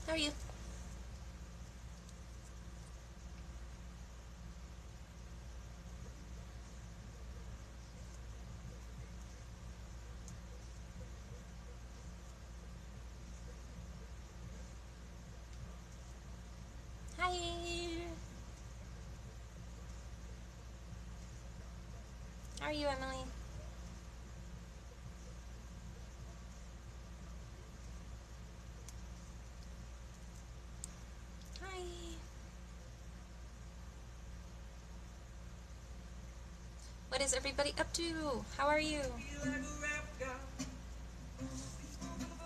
How are you? Hi. How are you, Emily? Hi. What is everybody up to? How are you?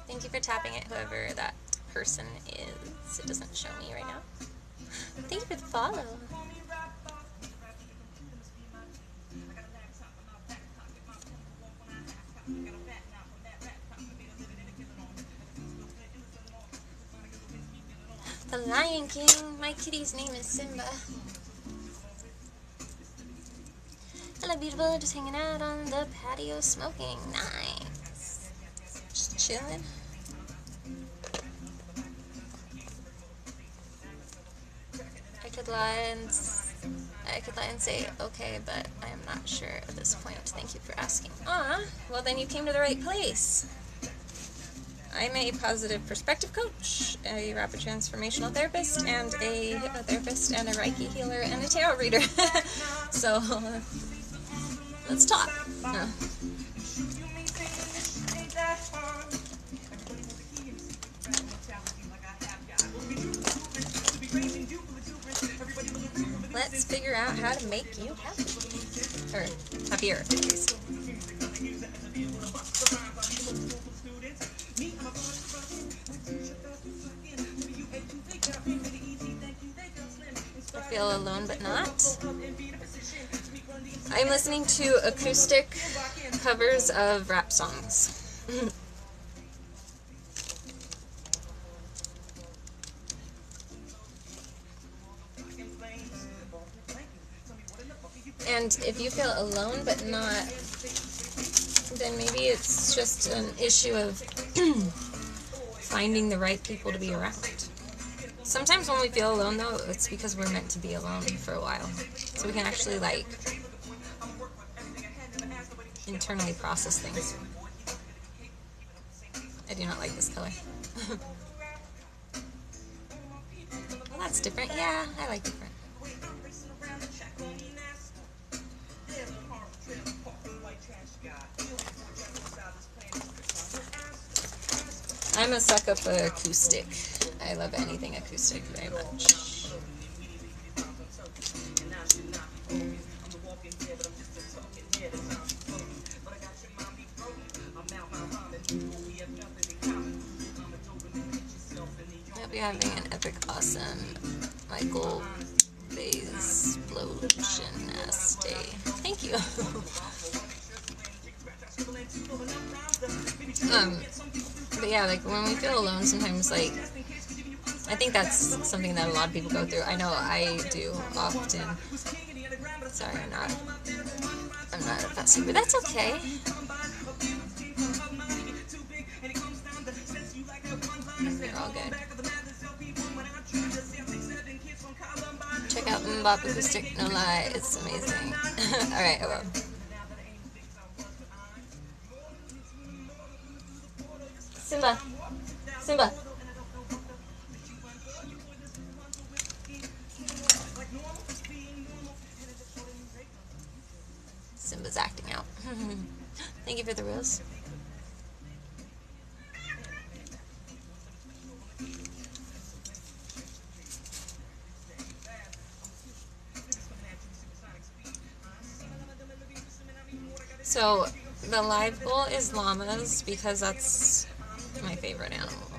Thank you for tapping it, whoever that person is. It doesn't show me right now. Thank you for the follow. The Lion King. My kitty's name is Simba. Hello, beautiful. Just hanging out on the patio smoking. Nice. Just chilling. I could lie and say okay, but I am not sure at this point. Thank you for asking. Well then you came to the right place. I'm a positive perspective coach, a rapid transformational therapist, and a hypnotherapist, and a Reiki healer, and a tarot reader. So, let's talk. Let's figure out how to make you happy. Or happier, at least. I feel alone but not. I'm listening to acoustic covers of rap songs. And if you feel alone but not, then maybe it's just an issue of finding the right people to be around. Sometimes when we feel alone, though, it's because we're meant to be alone for a while. So we can actually, like, internally process things. I do not like this color. Well, that's different. Yeah, I like different. I'm a sucker for acoustic. I love anything acoustic very much. I hope you're having an epic, awesome Michael Bay's explosion-ass day. Thank you. But yeah, like when we feel alone, sometimes, like, I think that's something that a lot of people go through. I know I do often. Sorry, I'm not a fussy, but that's okay. You're all good. Check out Mbop Acoustic, no lie, it's amazing. Alright, I will. Simba. Simba. Simba's acting out. Thank you for the rose. So, the live goal is llamas because that's my favorite animal.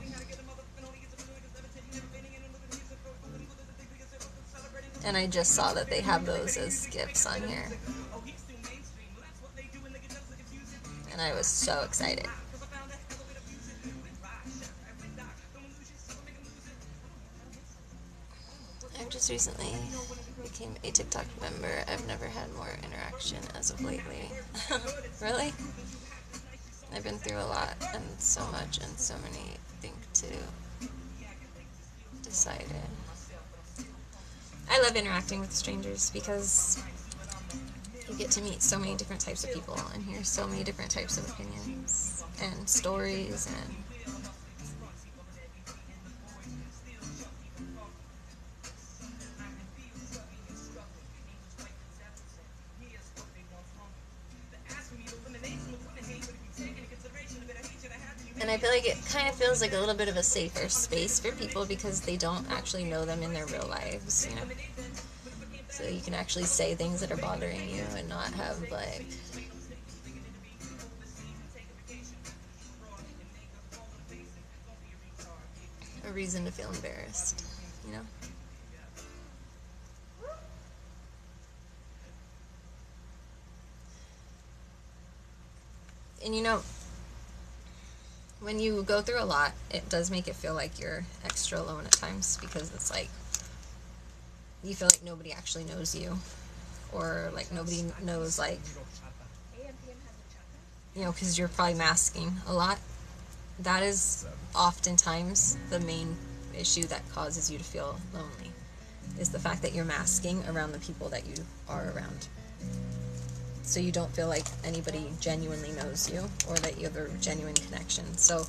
And I just saw that they have those as gifts on here. And I was so excited. I've just recently became a TikTok member. I've never had more interaction as of lately. Really? I've been through a lot and so much and so many things to decided. I love interacting with strangers because you get to meet so many different types of people and hear so many different types of opinions and stories and I feel like it kind of feels like a little bit of a safer space for people because they don't actually know them in their real lives, you know? So you can actually say things that are bothering you and not have, like, a reason to feel embarrassed, you know? And you know, when you go through a lot, it does make it feel like you're extra alone at times because it's like you feel like nobody actually knows you, or like nobody knows, like, you know, because you're probably masking a lot. That is oftentimes the main issue that causes you to feel lonely, is the fact that you're masking around the people that you are around. So you don't feel like anybody genuinely knows you or that you have a genuine connection. So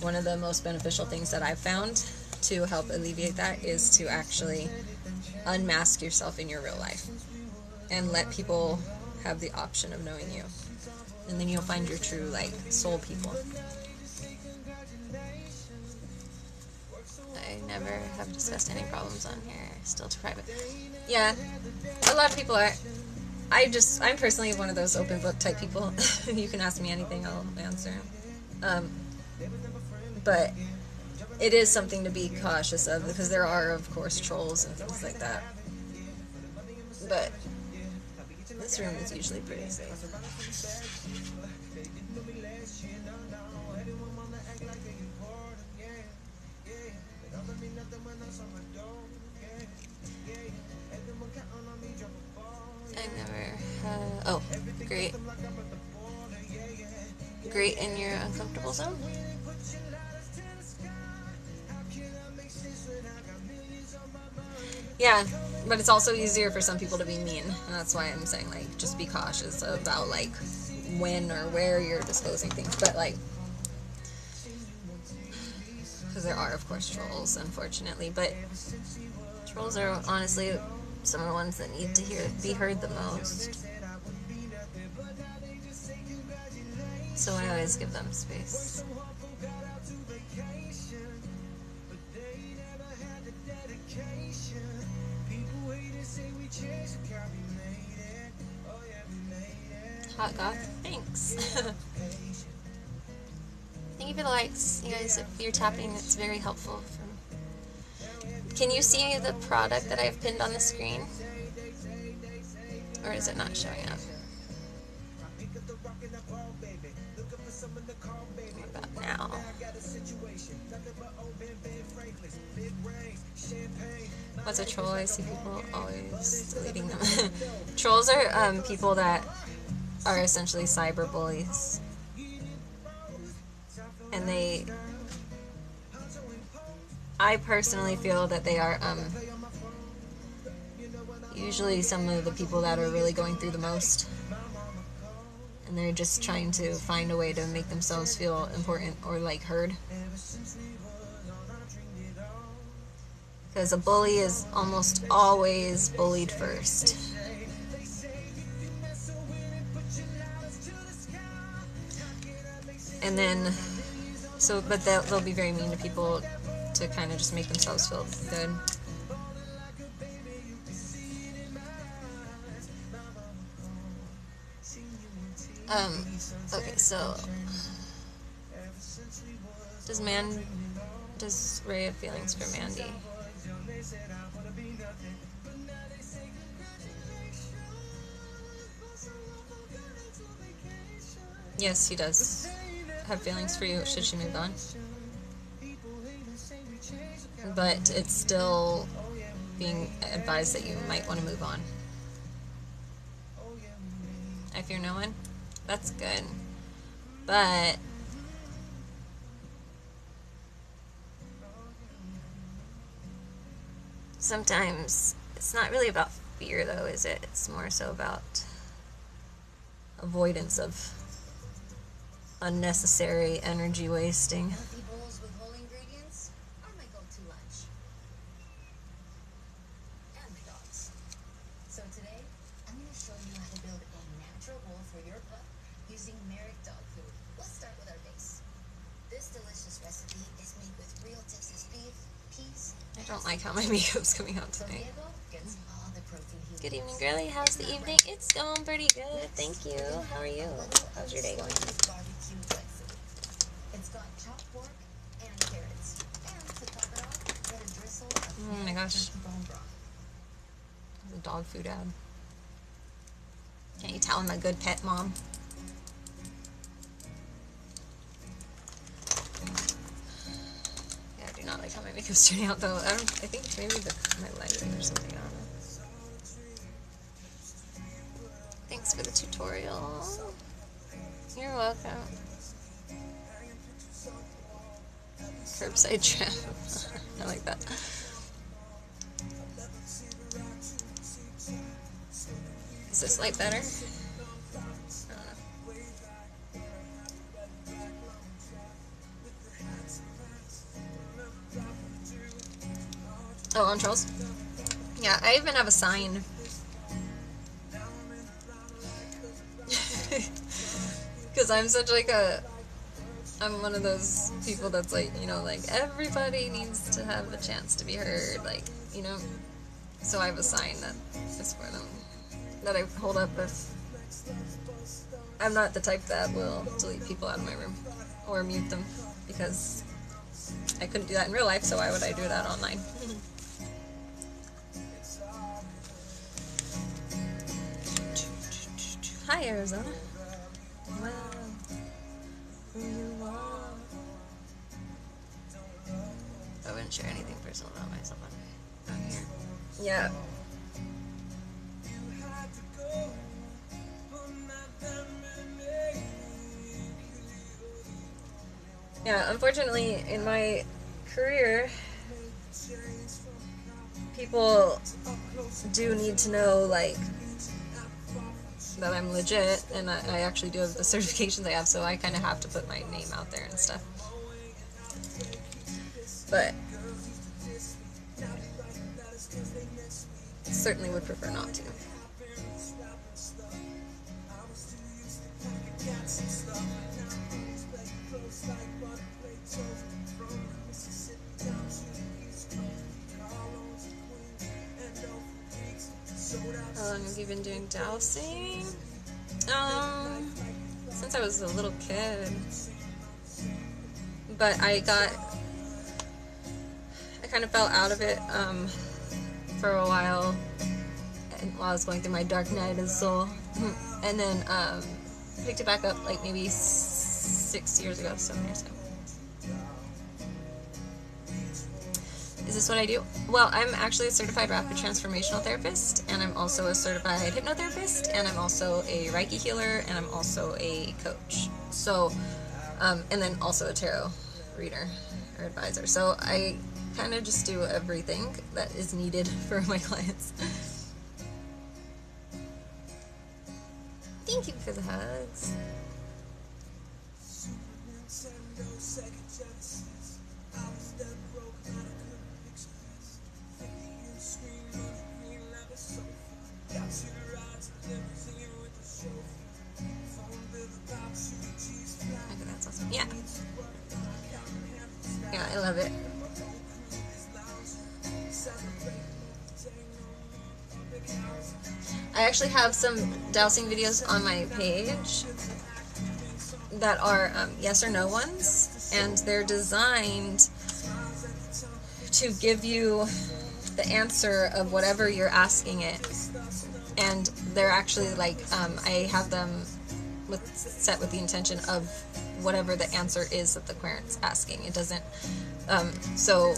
one of the most beneficial things that I've found to help alleviate that is to actually unmask yourself in your real life and let people have the option of knowing you. And then you'll find your true, like, soul people. I never have discussed any problems on here. Still too private. Yeah, a lot of people are. I'm personally one of those open book type people. You can ask me anything, I'll answer. But it is something to be cautious of because there are, of course, trolls and things like that. But this room is usually pretty safe. I never had... Oh, great. Great in your uncomfortable zone? Yeah, but it's also easier for some people to be mean. And that's why I'm saying, like, just be cautious about, like, when or where you're disclosing things. But, like, because there are, of course, trolls, unfortunately. But trolls are honestly some of the ones that need to be heard the most. So I always give them space. Hot goth, thanks. Thank you for the likes, you guys. If you're tapping, it's very helpful. Can you see the product that I've pinned on the screen? Or is it not showing up? What about now? What's a troll? I see people always deleting them. Trolls are people that are essentially cyber bullies. And I personally feel that they are usually some of the people that are really going through the most. And they're just trying to find a way to make themselves feel important or, like, heard. Because a bully is almost always bullied first. And then, but they'll be very mean to people to kind of just make themselves feel good. Okay, so does Ray have feelings for Mandy? Yes, he does have feelings for you should she move on. But it's still being advised that you might want to move on. If you're no one, that's good. But sometimes it's not really about fear, though, is it? It's more so about avoidance of unnecessary energy wasting. Healthy bowls with whole ingredients are my go-to lunch. And my dogs. So today, I'm going to show you how to build a natural bowl for your pup using Merrick dog food. Let's start with our base. This delicious recipe is made with real Texas beef, peas. I don't like how my makeup's coming out today. Good evening, girlie. How's the evening? It's going pretty good. Thank you. How are you? How's your day going? It's got chopped pork and carrots. And to top it off, get a drizzle of Oh my gosh. bone broth. The dog food ad. Can't you tell I'm a good pet mom? Yeah, I do not like how my makeup's turning out, though. I think maybe my lighting or something. I don't know. Thanks for the tutorial. You're welcome. Curbside trap. I like that. Is this light better? I don't know. Oh, on Charles? Yeah, I even have a sign. Because I'm such like I'm one of those people that's like, you know, like everybody needs to have a chance to be heard, like, you know. So I have a sign that is for them that I hold up if I'm not the type that will delete people out of my room or mute them, because I couldn't do that in real life, so why would I do that online? Hi, Arizona. Wow. Who you are. I wouldn't share anything personal about myself on here. Yeah. Yeah, unfortunately, in my career, people do need to know, like, that I'm legit, and I actually do have the certifications I have, so I kind of have to put my name out there and stuff. But certainly would prefer not to. How long have you been doing dowsing? Since I was a little kid. But I kind of fell out of it, for a while, and while I was going through my dark night of the soul. And then, picked it back up, like, maybe 7 years ago. Is this what I do? Well, I'm actually a certified rapid transformational therapist, and I'm also a certified hypnotherapist, and I'm also a Reiki healer, and I'm also a coach. So, and then also a tarot reader or advisor. So I kind of just do everything that is needed for my clients. Thank you for the hugs. Okay, that's awesome. Yeah. Yeah, I love it. I actually have some dowsing videos on my page that are yes or no ones, and they're designed to give you the answer of whatever you're asking it. And they're actually like, I have them set with the intention of whatever the answer is that the client's asking. It doesn't, so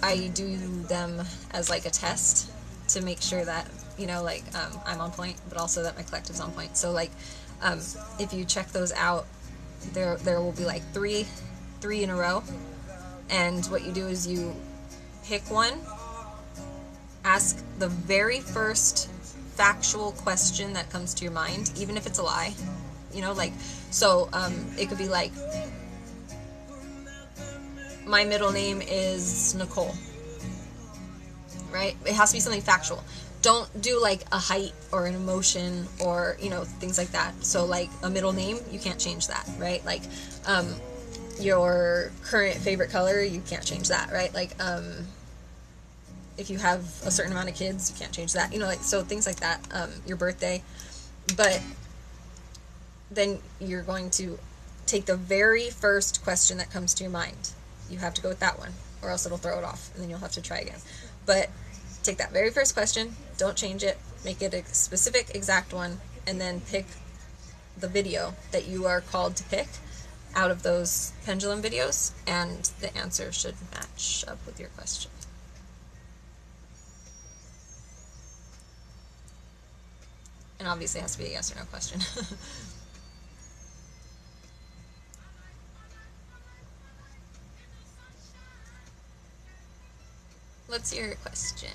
I do them as like a test to make sure that, you know, like, I'm on point, but also that my collective's on point. So like, if you check those out, there will be like three in a row, and what you do is you pick one, ask the very first factual question that comes to your mind, even if it's a lie. You know, like, so it could be like, my middle name is Nicole, right? It has to be something factual. Don't do like a height or an emotion or, you know, things like that. So like a middle name, you can't change that, right? Like your current favorite color, you can't change that, right? Like if you have a certain amount of kids, you can't change that, you know, like, so things like that. Your birthday. But then you're going to take the very first question that comes to your mind. You have to go with that one, or else it'll throw it off, and then you'll have to try again. But take that very first question, don't change it, make it a specific, exact one, and then pick the video that you are called to pick out of those pendulum videos, and the answer should match up with your question. And obviously it has to be a yes or no question. What's your question?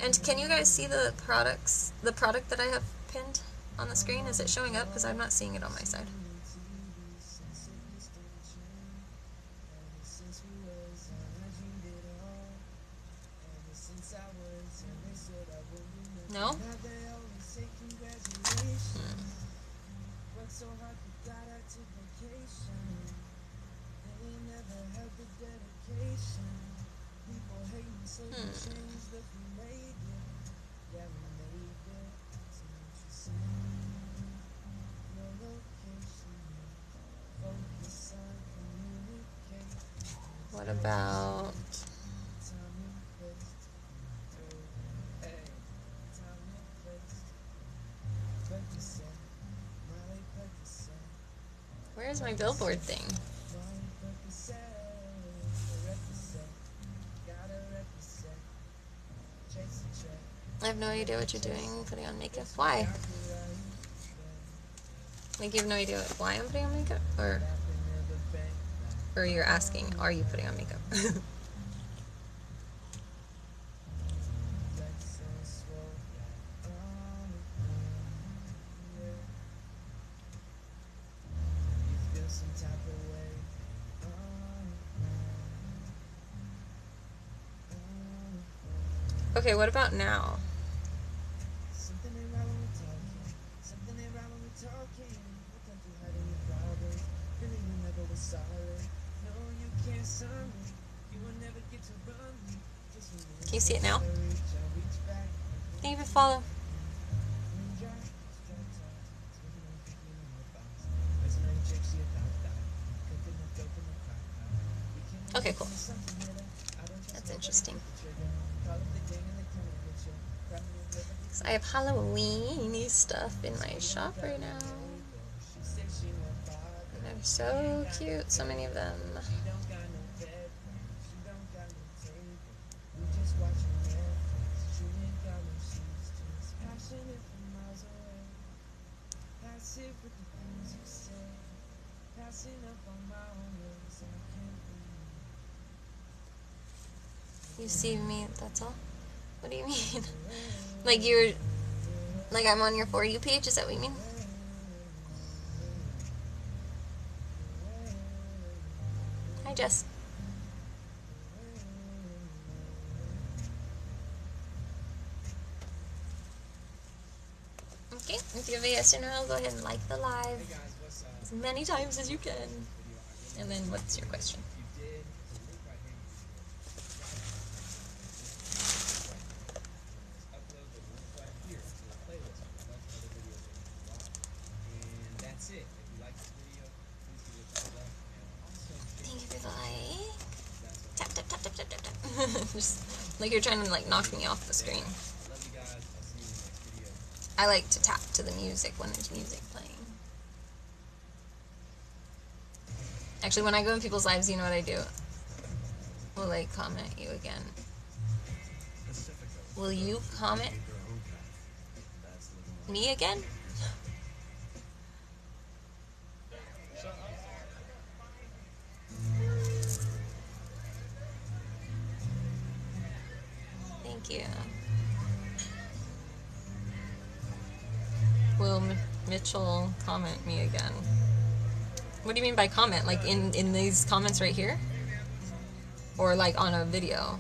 And can you guys see the product that I have pinned on the screen? Is it showing up? Because I'm not seeing it on my side. No? What about... Where's my billboard thing? I have no idea what you're doing, putting on makeup. Why? Like, you have no idea why I'm putting on makeup? Or you're asking, are you putting on makeup? Okay, what about now? Can you see it now? Can you even follow? Okay, cool. That's interesting. So I have Halloween-y stuff in my shop right now. And they're so cute, so many of them. You see me, that's all? What do you mean? Like I'm on your For You page, is that what you mean? Hi, Jess. Okay, if you have a yes or no, go ahead and like the live as many times as you can. And then what's your question? Thank you for the like. Tap, tap, tap, tap, tap, tap, tap. Just like you're trying to like knock me off the screen. I like to tap to the music when there's music playing. Actually, when I go in people's lives, you know what I do? Will I comment you again? Will you comment me again? Thank you. Will Mitchell comment me again? What do you mean by comment? Like in these comments right here? Or like on a video?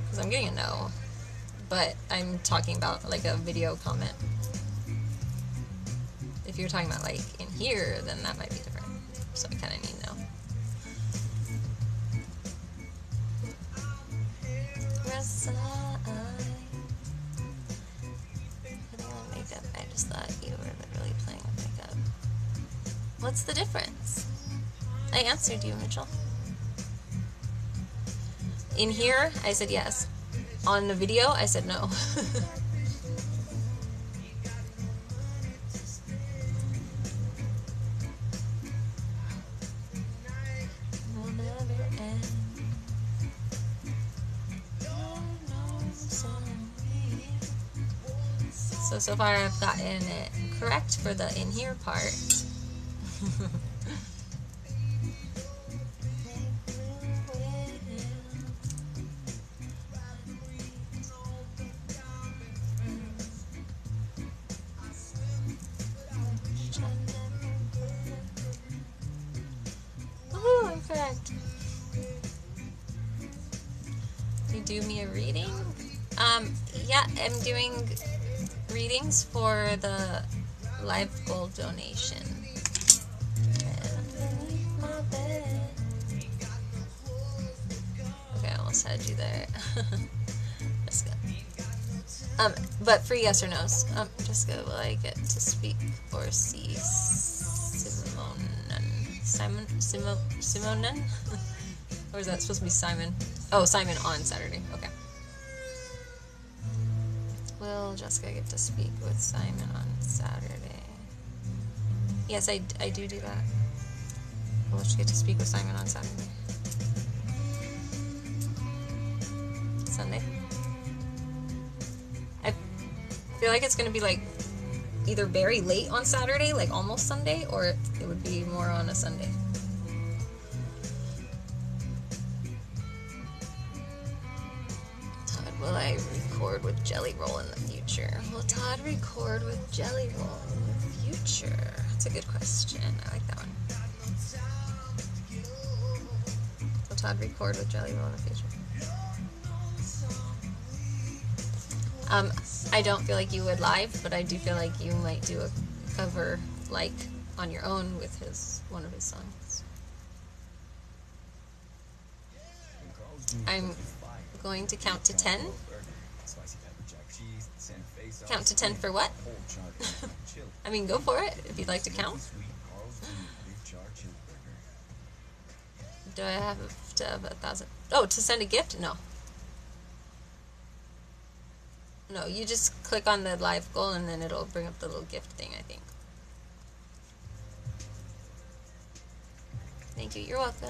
Because I'm getting a no. But I'm talking about like a video comment. If you're talking about like in here, then that might be different. So I kind of need to know. Putting on makeup. I just thought you were literally playing with makeup. What's the difference? I answered you, Mitchell. In here, I said yes. On the video, I said no. So far I've gotten it correct for the in here part. Woohoo, I'm correct. You do me a reading? Yeah, I'm doing readings for the live gold donation. Okay, I almost had you there. Jessica. But for yes or no's. Jessica, will I get to speak or see Simonen? Or is that supposed to be Simon? Oh, Simon on Saturday. Okay. Will Jessica get to speak with Simon on Saturday? Yes, I do that. Will she get to speak with Simon on Saturday? Sunday? I feel like it's going to be like either very late on Saturday, like almost Sunday, or it would be more on a Sunday. Will I record with Jelly Roll in the future? Will Todd record with Jelly Roll in the future? That's a good question. I like that one. Will Todd record with Jelly Roll in the future? I don't feel like you would live, but I do feel like you might do a cover like on your own with one of his songs. I'm going to count to 10. Count to 10 for what? I mean, go for it if you'd like to count. Do I have to have 1,000? Oh, to send a gift? No. No, you just click on the live goal and then it'll bring up the little gift thing, I think. Thank you. You're welcome.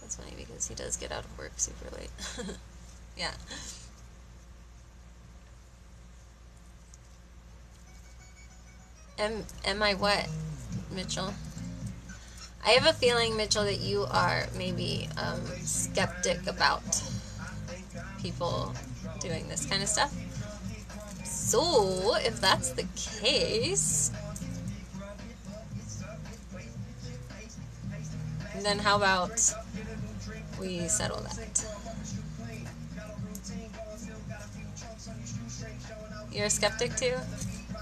That's funny because he does get out of work super late. Yeah. Am I what, Mitchell? I have a feeling, Mitchell, that you are maybe skeptic about people doing this kind of stuff. So, if that's the case, then how about we settle that? You're a skeptic too,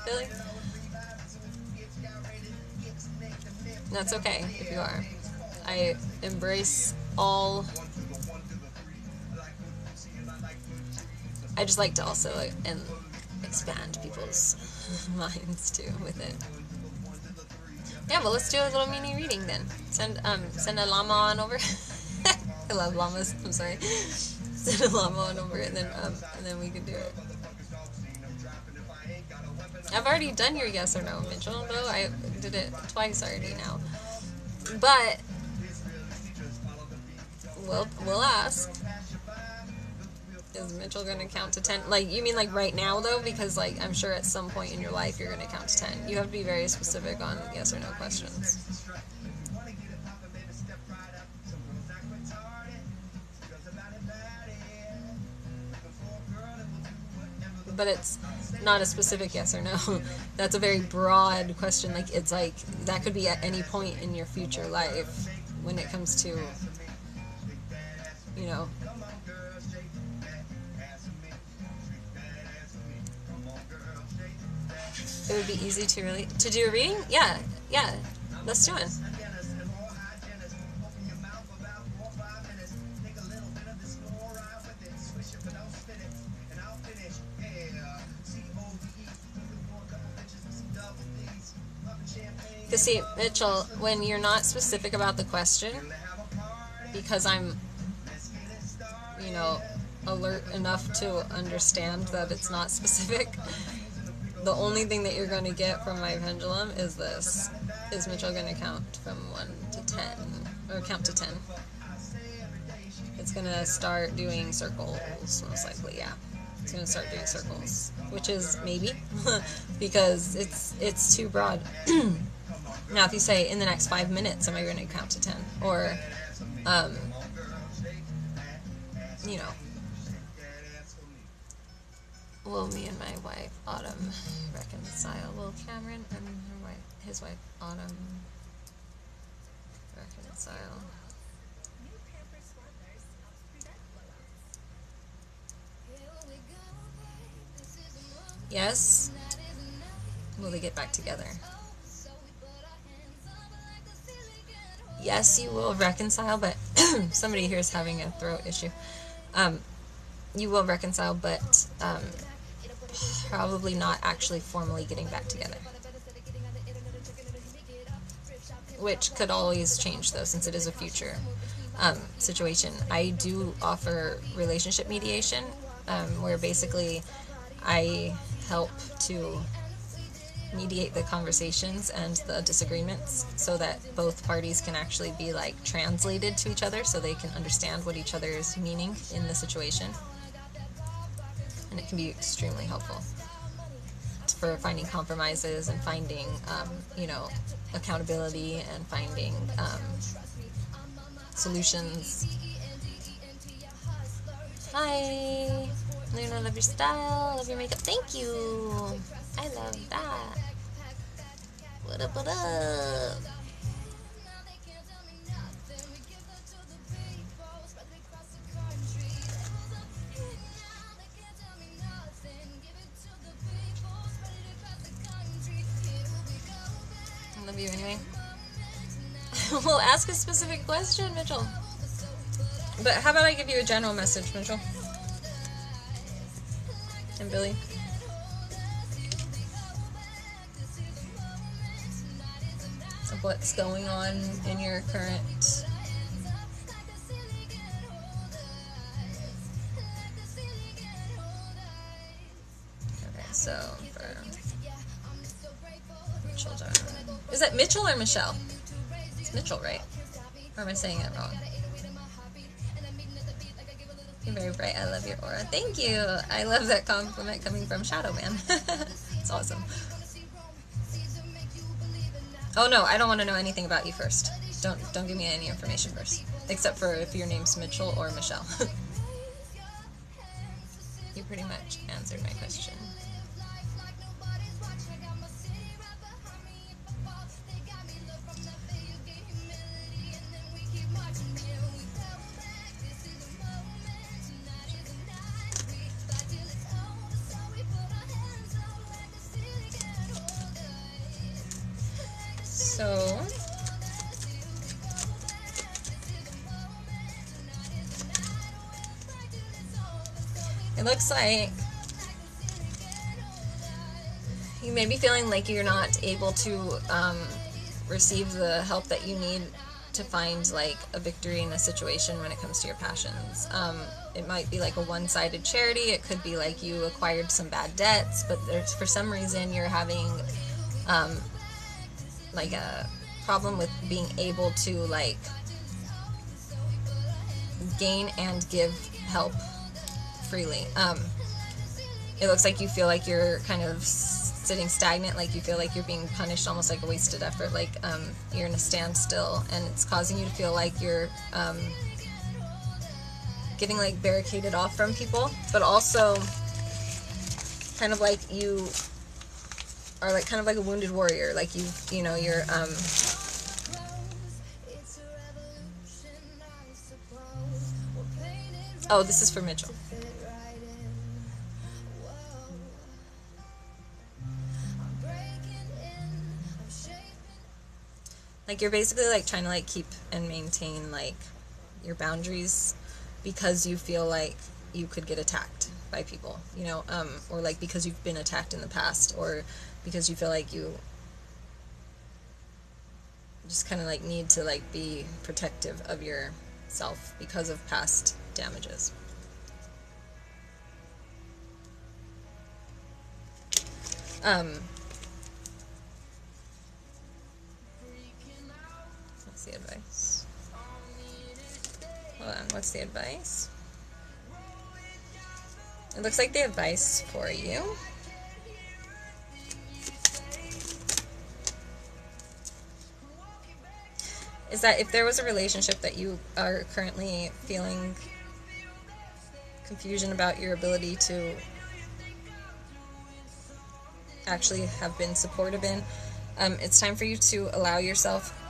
Billy? That's okay if you are. I embrace all. I just like to also expand people's minds too with it. Yeah, well, let's do a little mini reading then. Send a llama on over. I love llamas. I'm sorry. Send a llama on over, and then we can do it. I've already done your yes or no, Mitchell. Though I did it twice already now. But We'll ask. Is Mitchell going to count to 10? Like, you mean like right now, though? Because, like, I'm sure at some point in your life you're going to count to 10. You have to be very specific on yes or no questions. But it's not a specific yes or no. That's a very broad question. Like, it's like, that could be at any point in your future life when it comes to, you know. It would be easy to do a reading? Yeah, let's do it. Because see, Mitchell, when you're not specific about the question, because I'm, you know, alert enough to understand that it's not specific, the only thing that you're going to get from my pendulum is this. Is Mitchell going to count from 1 to 10? Or count to 10? It's going to start doing circles, most likely, yeah. It's going to start doing circles, which is maybe, because it's too broad. Now, if you say, in the next 5 minutes, am I going to count to 10? Or, you know, will me and my wife, Autumn, reconcile? Will Cameron and his wife, Autumn, reconcile? Yes? Will they get back together? Yes, you will reconcile, but somebody here is having a throat issue. You will reconcile, but probably not actually formally getting back together. Which could always change, though, since it is a future situation. I do offer relationship mediation, where basically I help to mediate the conversations and the disagreements so that both parties can actually be like translated to each other so they can understand what each other is meaning in the situation. And it can be extremely helpful for finding compromises and finding, you know, accountability and finding solutions. Hi, Luna, love your style, love your makeup. Thank you. I love that. What up, what up? I love you anyway. We'll ask a specific question, Mitchell. But how about I give you a general message, Mitchell? And Billy? Of what's going on in your current... Okay, so for children... Is that Mitchell or Michelle? It's Mitchell, right? Or am I saying it wrong? You're very bright. I love your aura. Thank you. I love that compliment coming from Shadow Man. It's awesome. Oh no, I don't want to know anything about you first. Don't give me any information first. Except for if your name's Mitchell or Michelle. You pretty much answered my question. So, it looks like you may be feeling like you're not able to receive the help that you need to find like a victory in a situation when it comes to your passions. It might be like a one-sided charity. It could be like you acquired some bad debts, but for some reason you're having like a problem with being able to like gain and give help freely. It looks like you feel like you're kind of sitting stagnant, like you feel like you're being punished, almost like a wasted effort, like you're in a standstill, and it's causing you to feel like you're getting like barricaded off from people, but also kind of like you are like kind of like a wounded warrior, like you know you're oh, this is for Mitchell. Like you're basically like trying to like keep and maintain like your boundaries because you feel like you could get attacked by people, you know, or like because you've been attacked in the past, or because you feel like you just kind of like need to like be protective of yourself because of past damages. What's the advice? Hold on, what's the advice? It looks like the advice for you is that if there was a relationship that you are currently feeling confusion about your ability to actually have been supportive in, it's time for you to allow yourself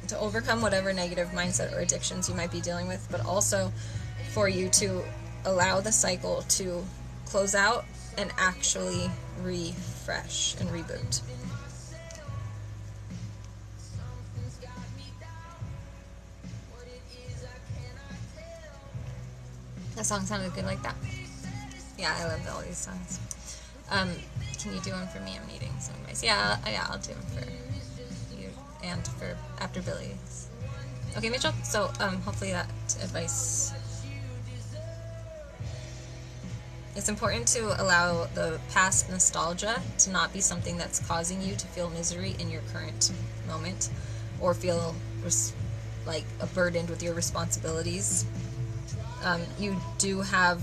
to overcome whatever negative mindset or addictions you might be dealing with, but also for you to allow the cycle to close out and actually refresh and reboot. That song sounded good like that. Yeah, I love all these songs. Can you do one for me? I'm needing some advice. Yeah, I'll do them for you and for after Billy's. Okay, Mitchell. So hopefully that advice. It's important to allow the past nostalgia to not be something that's causing you to feel misery in your current moment, or feel like burdened with your responsibilities. You do have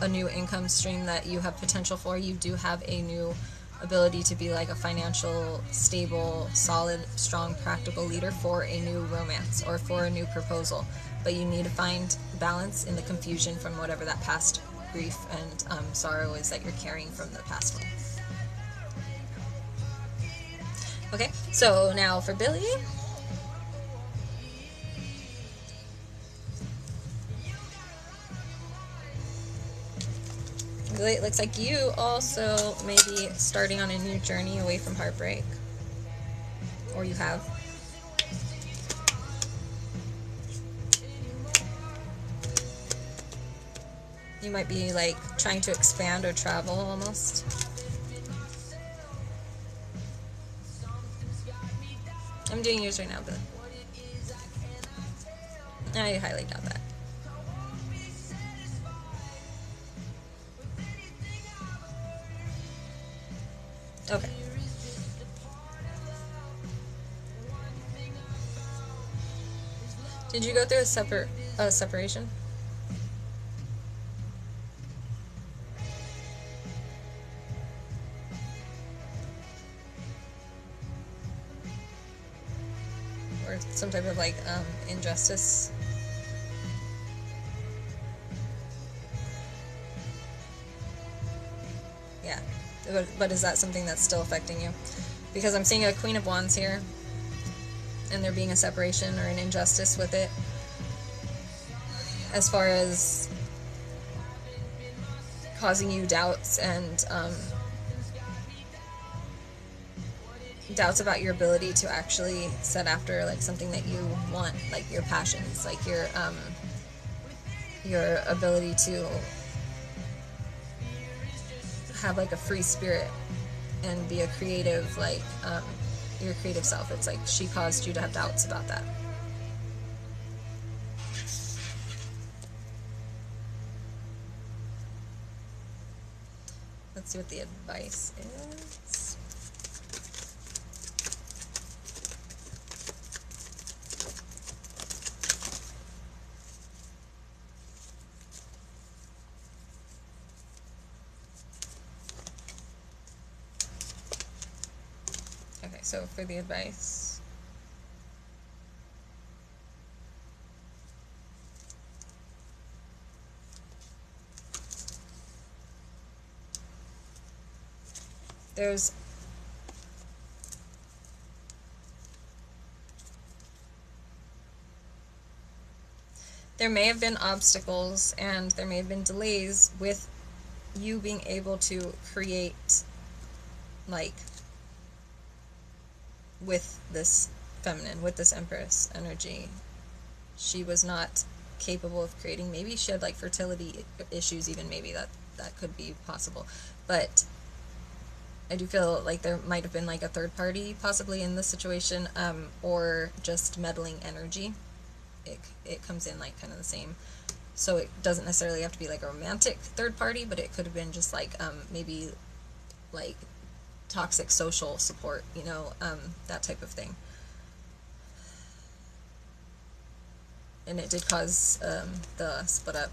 a new income stream that you have potential for. You do have a new ability to be like a financial, stable, solid, strong, practical leader for a new romance or for a new proposal. But you need to find balance in the confusion from whatever that past grief and sorrow is that you're carrying from the past one. Okay, so now for Billy. Billy, it looks like you also may be starting on a new journey away from heartbreak. Or you have. You might be like trying to expand or travel almost. I'm doing yours right now, but I highly doubt that. Okay. Did you go through a separation? Or some type of like injustice? Yeah. But is that something that's still affecting you? Because I'm seeing a Queen of Wands here, and there being a separation or an injustice with it, as far as causing you doubts and doubts about your ability to actually set after like something that you want, like your passions, like your ability to have like a free spirit and be a creative, like your creative self. It's like she caused you to have doubts about that. see what the advice is. Okay, so for the advice, there may have been obstacles and there may have been delays with you being able to create, like, with this feminine, with this Empress energy. She was not capable of creating. Maybe she had like fertility issues, even. Maybe that could be possible. But I do feel like there might have been like a third party possibly in this situation, or just meddling energy. It comes in like kind of the same. So it doesn't necessarily have to be like a romantic third party, but it could have been just like maybe like toxic social support, you know, that type of thing. And it did cause the split up.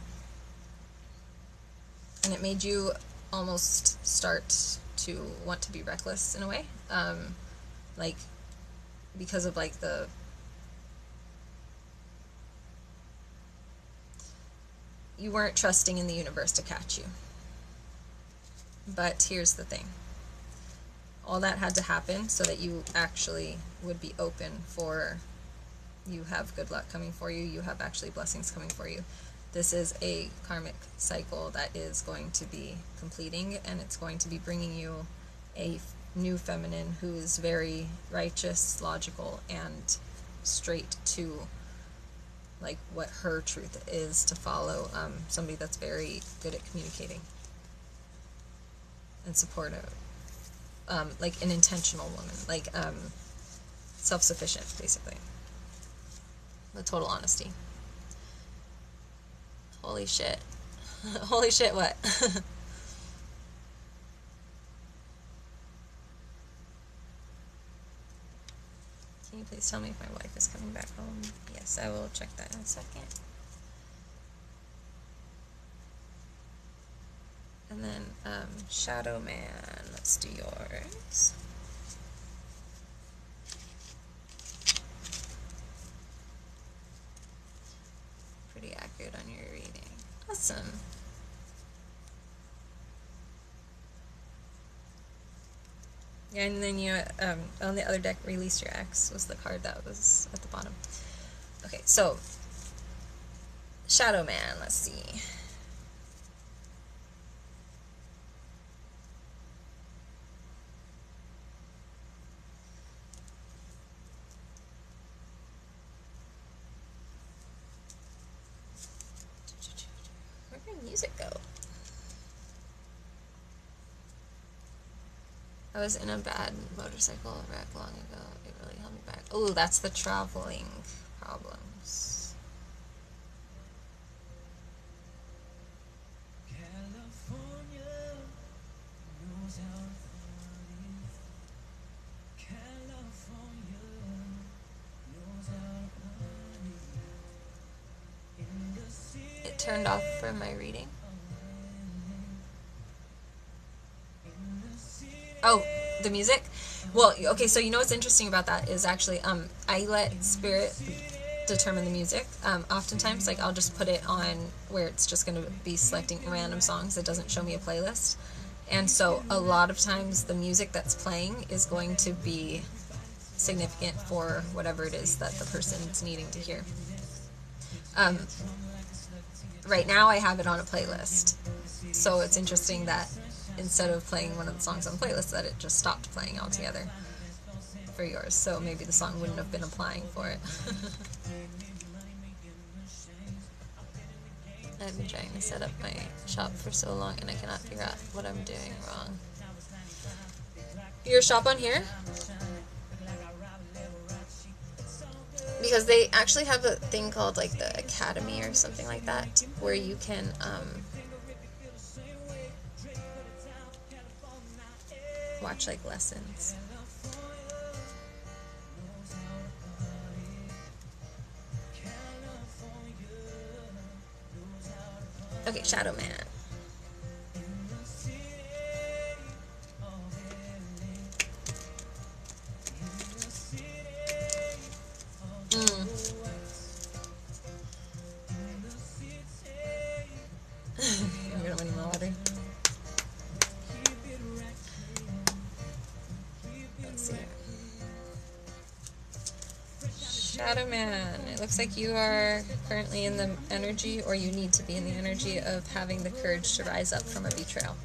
And it made you almost start to want to be reckless in a way. Like, because of like you weren't trusting in the universe to catch you. But here's the thing. All that had to happen so that you actually would be open for, you have good luck coming for you, you have actually blessings coming for you. This is a karmic cycle that is going to be completing, and it's going to be bringing you a new feminine who is very righteous, logical, and straight to like what her truth is to follow. Somebody that's very good at communicating and supportive. Like an intentional woman, like self-sufficient, basically. With total honesty. Holy shit. Holy shit, what? Can you please tell me if my wife is coming back home? Yes, I will check that in a second. And then, Shadow Man, let's do yours. Pretty accurate on your reading. Awesome. Yeah, and then you, on the other deck, Release Your Ex was the card that was at the bottom. Okay, so, Shadow Man, let's see. Where did music go? I was in a bad motorcycle wreck long ago. It really held me back. Oh, that's the traveling problems. California knows how California knows how in the city. It turned off for my reading. Oh, the music? Well, okay, so you know what's interesting about that is actually, I let Spirit determine the music. Oftentimes, like, I'll just put it on where it's just going to be selecting random songs. It doesn't show me a playlist. And so a lot of times the music that's playing is going to be significant for whatever it is that the person's needing to hear. Right now I have it on a playlist. So it's interesting that instead of playing one of the songs on the playlist, that it just stopped playing altogether for yours. So maybe the song wouldn't have been applying for it. I've been trying to set up my shop for so long and I cannot figure out what I'm doing wrong. Your shop on here? Because they actually have a thing called like the Academy or something like that, where you can watch like lessons. Okay, Shadow Man. I'm gonna win my water. Let's see. Shadow Man. It looks like you are currently in the energy, or you need to be in the energy of having the courage to rise up from a betrayal.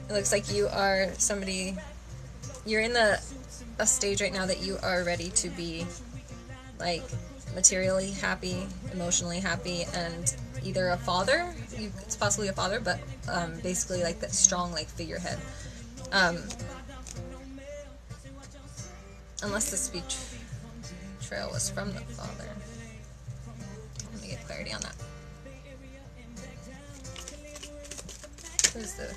It looks like you are somebody, you're in a stage right now that you are ready to be like materially happy, emotionally happy, and either a father, it's possibly a father, but basically like that strong like figurehead. Unless this betrayal was from the father. Let me get clarity on that. Who's the...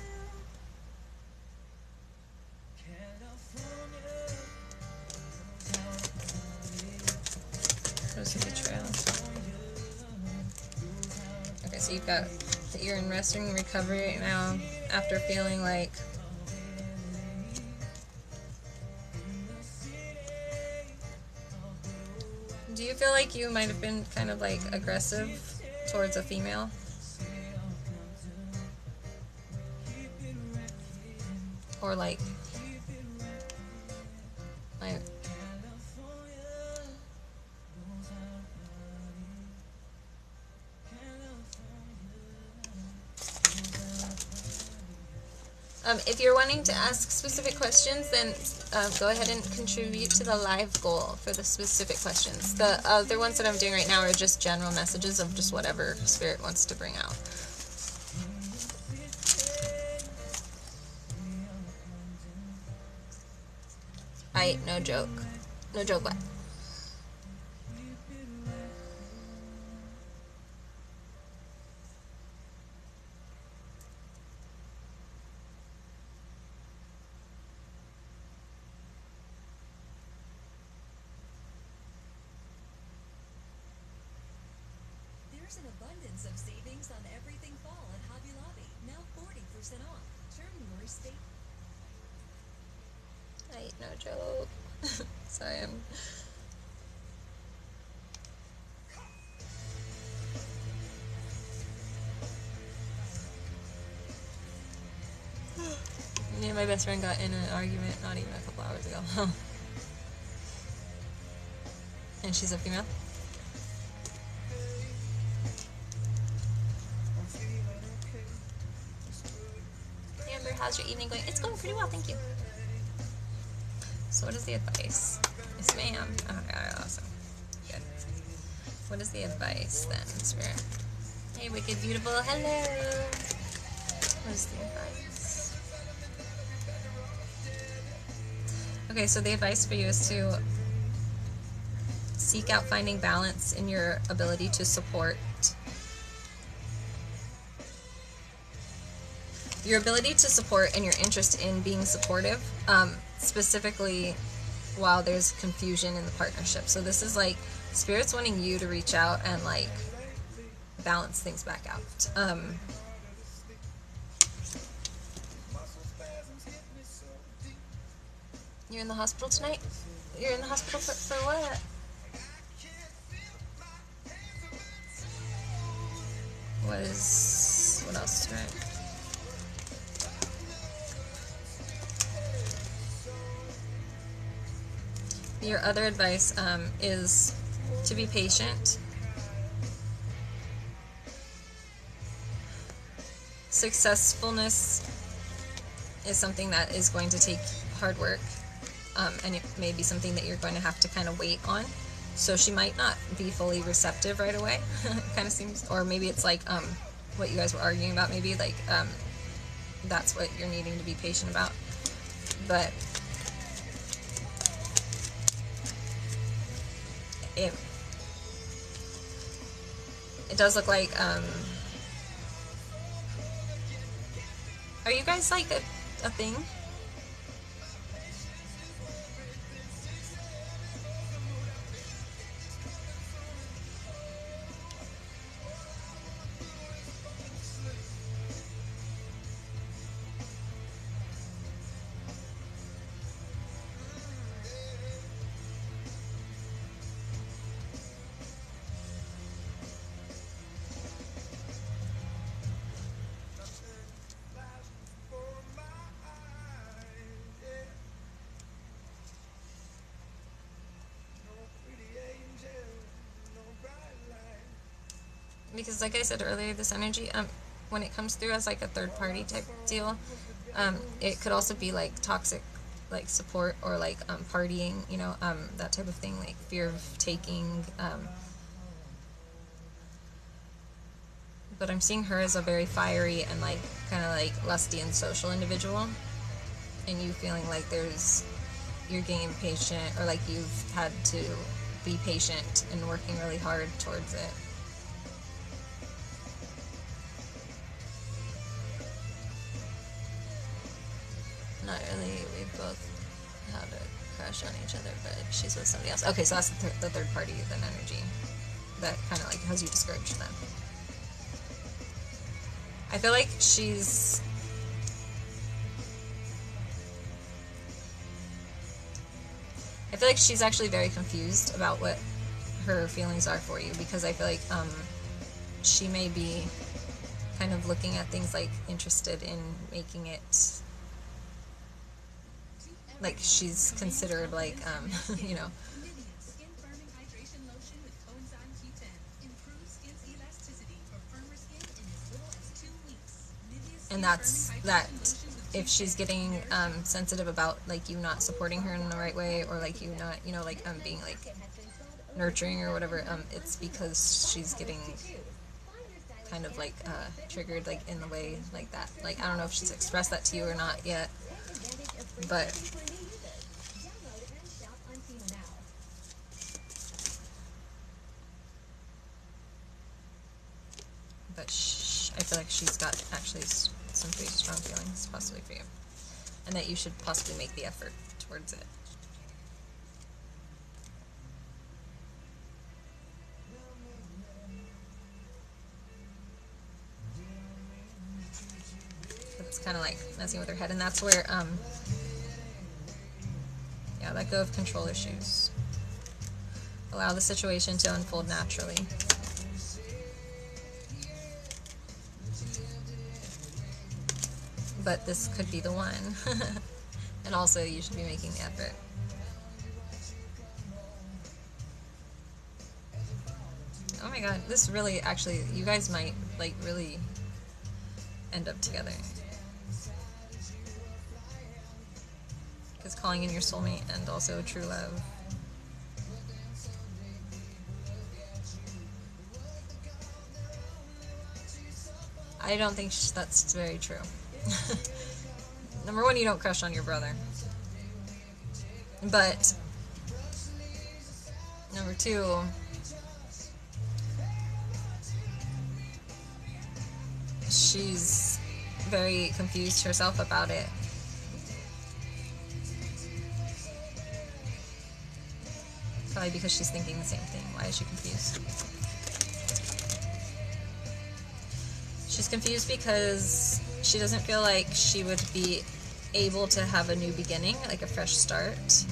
Who's the betrayal? Okay, so you've got that you're in resting and recovery right now after feeling like do you feel like you might have been kind of like aggressive towards a female? Or like if you're wanting to ask specific questions, then go ahead and contribute to the live goal for the specific questions. The other ones that I'm doing right now are just general messages of just whatever Spirit wants to bring out. No joke. No joke, what? There's an abundance of savings on everything fall at Hobby Lobby. Now 40% off. Turn your estate. No joke. Sorry, I'm... Me and my best friend got in an argument not even a couple hours ago. And she's a female. Amber, how's your evening going? It's going pretty well, thank you. So what is the advice? Yes, ma'am. Okay, awesome. Good. What is the advice then, Spirit? Hey, wicked, beautiful. Hello. What is the advice? Okay, so the advice for you is to seek out finding balance in your ability to support. Your ability to support and your interest in being supportive, specifically while there's confusion in the partnership. So this is like Spirit's wanting you to reach out and like balance things back out. You're in the hospital tonight? You're in the hospital for what? What else, right? Your other advice is to be patient. Successfulness is something that is going to take hard work, and it may be something that you're going to have to kind of wait on. So she might not be fully receptive right away. Kind of seems, or maybe it's like what you guys were arguing about. Maybe like that's what you're needing to be patient about. But it does look like Are you guys like a thing? Because like I said earlier, this energy, when it comes through as like a third party type deal, it could also be like toxic, like support or like partying, you know, that type of thing, like fear of taking. But I'm seeing her as a very fiery and like kind of like lusty and social individual, and you feeling like you're getting impatient, or like you've had to be patient and working really hard towards it. Not really. We both had a crush on each other, but she's with somebody else. Okay, so that's the third party then energy. That kind of like has you discouraged then. I feel like she's... I feel like she's actually very confused about what her feelings are for you, because I feel like she may be kind of looking at things like interested in making it like she's considered like you know, and that's that if she's getting sensitive about like you not supporting her in the right way, or like you not, you know, like being like nurturing or whatever, it's because she's getting kind of like triggered like in the way like that. Like I don't know if she's expressed that to you or not yet, but I feel like she's got actually some pretty strong feelings possibly for you, and that you should possibly make the effort towards it. It's kind of like messing with her head, and that's where yeah, let go of control issues. Allow the situation to unfold naturally. But this could be the one. And also you should be making the effort. Oh my god, this really, actually, you guys might like really end up together. Because calling in your soulmate and also true love. I don't think that's very true. Number one, you don't crush on your brother. But number two, she's very confused herself about it. Probably because she's thinking the same thing. Why is she confused? She's confused because she doesn't feel like she would be able to have a new beginning, like a fresh start,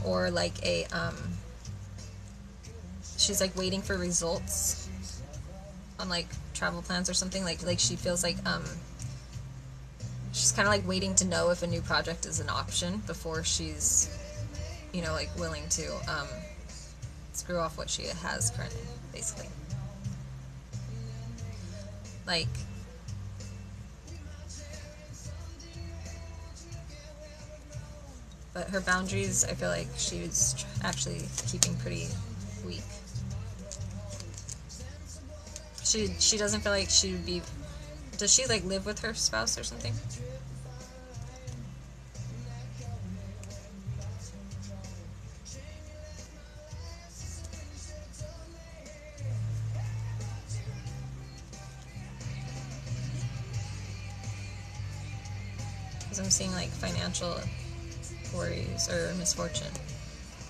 or like a she's like waiting for results on like travel plans or something. Like she feels like she's kind of like waiting to know if a new project is an option before she's, you know, like willing to screw off what she has currently, basically. Like, but her boundaries, I feel like she's actually keeping pretty weak. She doesn't feel like she would be... Does she like live with her spouse or something? Because I'm seeing like financial worries or misfortune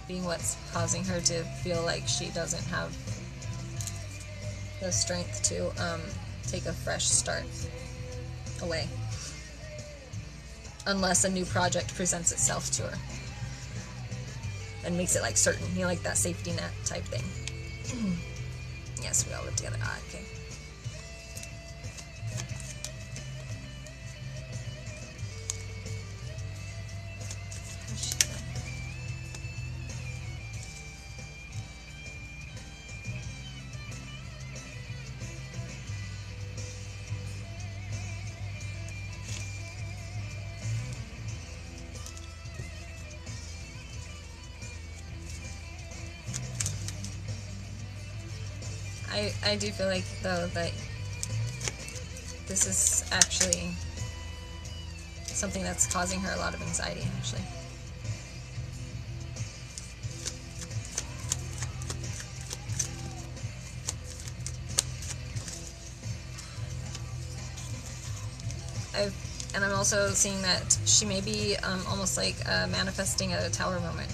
being what's causing her to feel like she doesn't have the strength to take a fresh start away. Unless a new project presents itself to her and makes it like certain, you know, like that safety net type thing. Yes, we all live together. Ah, okay. How's she doing? I do feel like, though, that this is actually something that's causing her a lot of anxiety, actually. And I'm also seeing that she may be almost like manifesting a tower moment.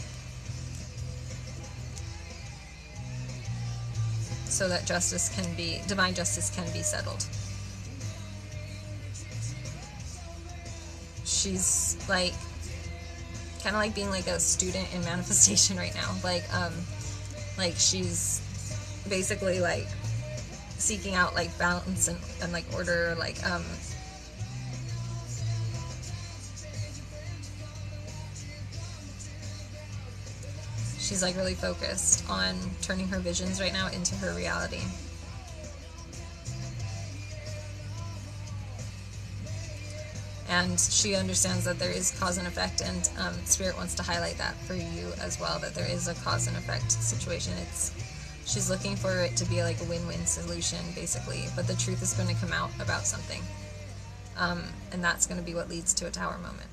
So that divine justice can be settled. She's like, kind of like being like a student in manifestation right now. Like she's basically like seeking out like balance and like order, like, she's like really focused on turning her visions right now into her reality. And she understands that there is cause and effect, and Spirit wants to highlight that for you as well, that there is a cause and effect situation. She's looking for it to be like a win-win solution, basically, but the truth is going to come out about something. And that's going to be what leads to a tower moment.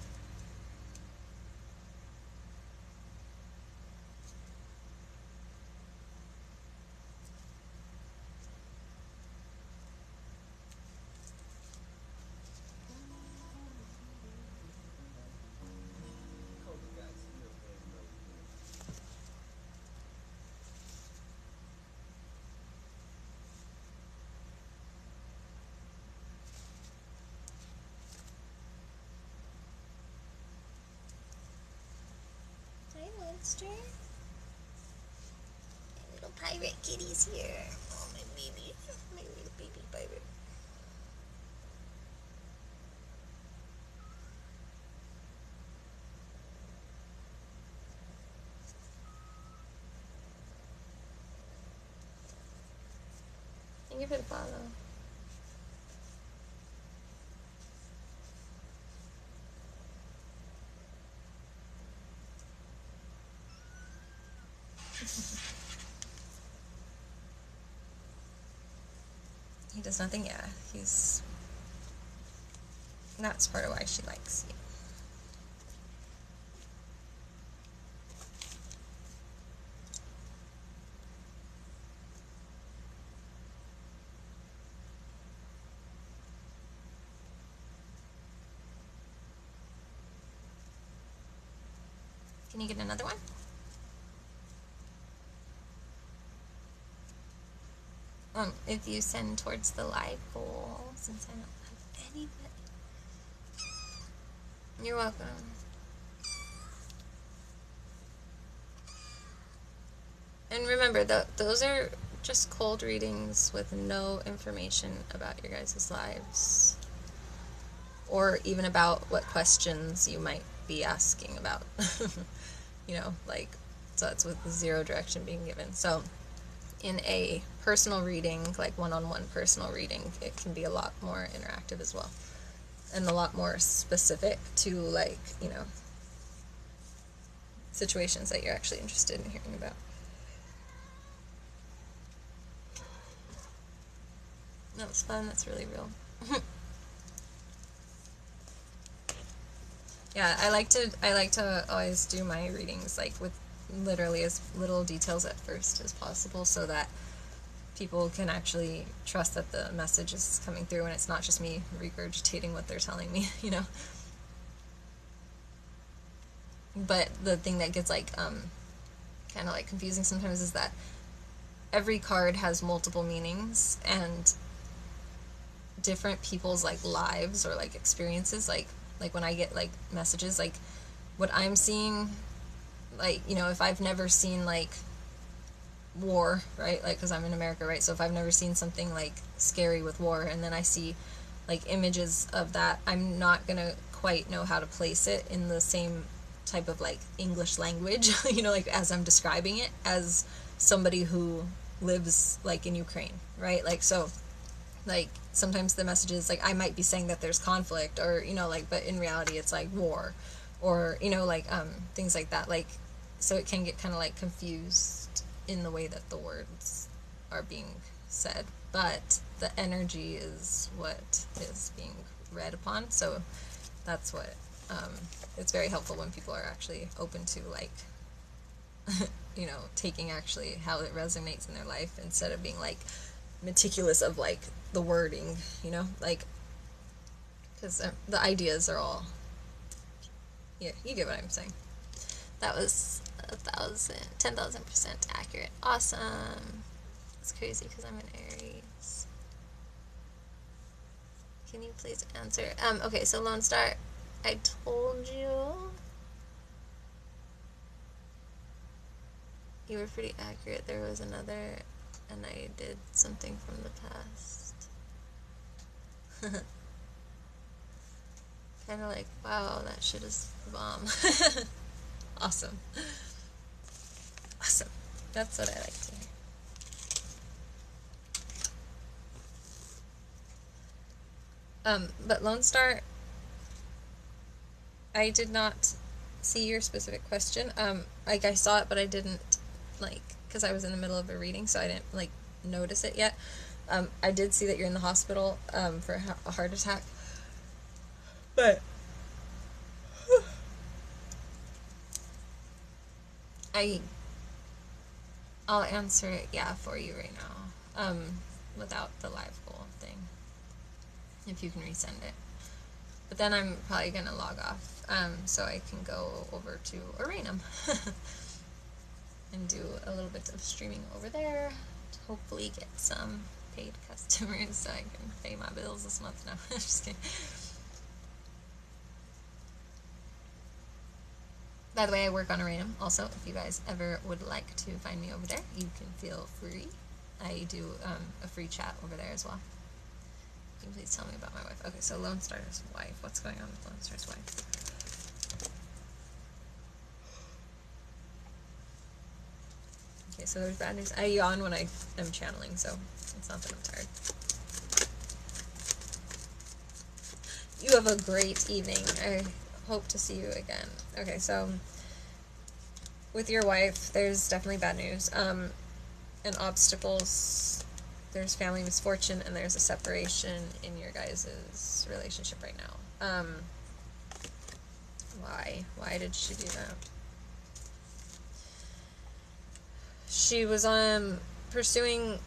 Monster. My little pirate kitty's here. Oh, my baby. My little baby pirate. Thank you for the follow. He does nothing, yeah. That's part of why she likes you. Can you get another one? If you send towards the live goal, since I don't have anybody. You're welcome. And remember, those are just cold readings with no information about your guys' lives. Or even about what questions you might be asking about. You know, like, so that's with zero direction being given. So in a personal reading, like one-on-one personal reading, it can be a lot more interactive as well. And a lot more specific to, like, you know, situations that you're actually interested in hearing about. That was fun. That's really real. Yeah, I like to always do my readings like with literally as little details at first as possible, so that people can actually trust that the message is coming through and it's not just me regurgitating what they're telling me, you know. but the thing that gets like kind of like confusing sometimes is that every card has multiple meanings, and different people's like lives or like experiences, like when I get like messages, like what I'm seeing, like, you know, if I've never seen like war, right, like because I'm in America, right, so if I've never seen something like scary with war and then I see like images of that, I'm not gonna quite know how to place it in the same type of like English language you know, like as I'm describing it, as somebody who lives like in Ukraine, right, like so like sometimes the messages, like I might be saying that there's conflict, or you know, like, but in reality it's like war, or you know, like things like that, like, so it can get kind of like confused in the way that the words are being said, but the energy is what is being read upon. So that's what it's very helpful when people are actually open to like you know, taking actually how it resonates in their life, instead of being like meticulous of like the wording, you know, like, because the ideas are all, yeah, you get what I'm saying. That was 10,000% accurate. Awesome. It's crazy because I'm an Aries. Can you please answer? Okay, so Lone Star, I told you were pretty accurate. There was another, and I did something from the past. Kind of like, wow, that shit is bomb. Awesome. Awesome. That's what I like to hear. But Lone Star, I did not see your specific question. Like I saw it, but I didn't, like, because I was in the middle of a reading, so I didn't like notice it yet. I did see that you're in the hospital for a heart attack, but I'll answer it, yeah, for you right now, without the live goal thing, if you can resend it. But then I'm probably gonna log off, so I can go over to Arenum and do a little bit of streaming over there to hopefully get some paid customers so I can pay my bills this month. No, just kidding. By the way, I work on Arenum also. If you guys ever would like to find me over there, you can feel free. I do a free chat over there as well. Can you please tell me about my wife? Okay, so Lone Star's wife. What's going on with Lone Star's wife? Okay, so there's bad news. I yawn when I am channeling, so it's not that I'm tired. You have a great evening. I hope to see you again. Okay, so with your wife, there's definitely bad news. And obstacles. There's family misfortune, and there's a separation in your guys' relationship right now. Why? Why did she do that? She was pursuing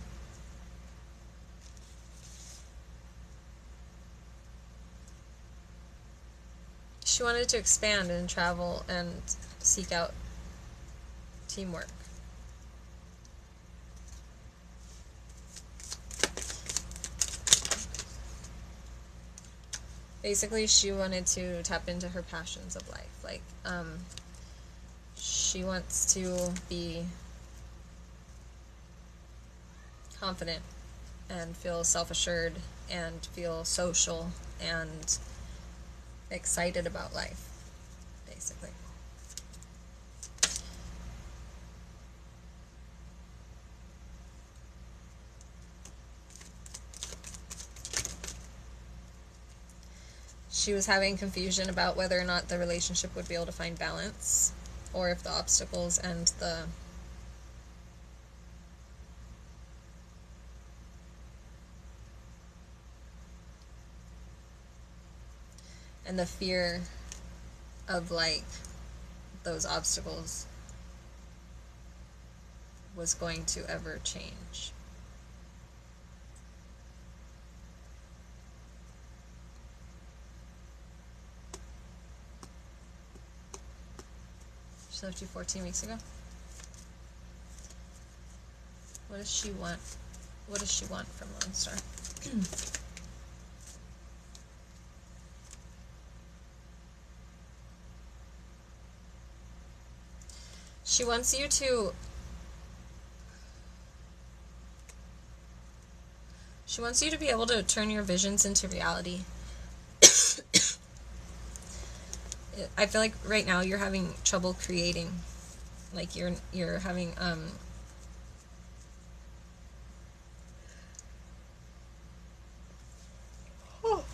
she wanted to expand and travel and seek out teamwork. Basically, she wanted to tap into her passions of life. Like, she wants to be confident and feel self-assured and feel social and excited about life, basically. She was having confusion about whether or not the relationship would be able to find balance, or if the obstacles and the fear of like those obstacles was going to ever change. She left you 14 weeks ago? What does she want? What does she want from Lone Star? She wants you to... She wants you to be able to turn your visions into reality. I feel like right now you're having trouble creating. Like you're having oh,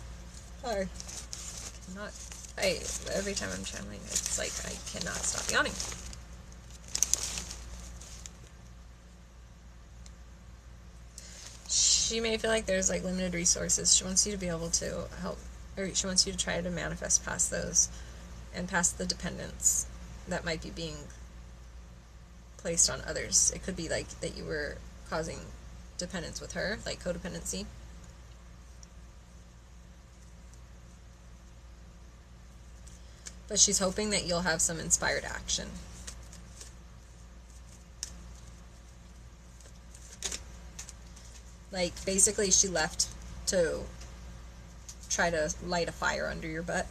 sorry. Not every time I'm channeling, it's like I cannot stop yawning. She may feel like there's like limited resources. She wants you to be able to help, or she wants you to try to manifest past those and past the dependence that might be being placed on others. It could be like that you were causing dependence with her, like codependency. But she's hoping that you'll have some inspired action. Like, basically, she left to try to light a fire under your butt.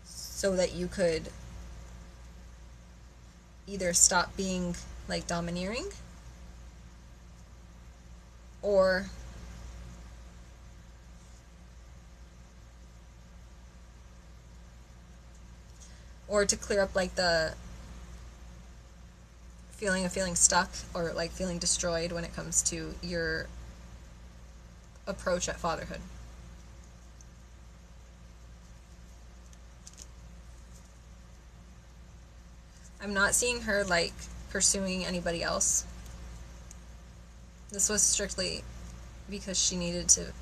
So that you could either stop being, like, domineering, or to clear up, like, the feeling of feeling stuck or, like, feeling destroyed when it comes to your approach at fatherhood. I'm not seeing her, like, pursuing anybody else. This was strictly because she needed to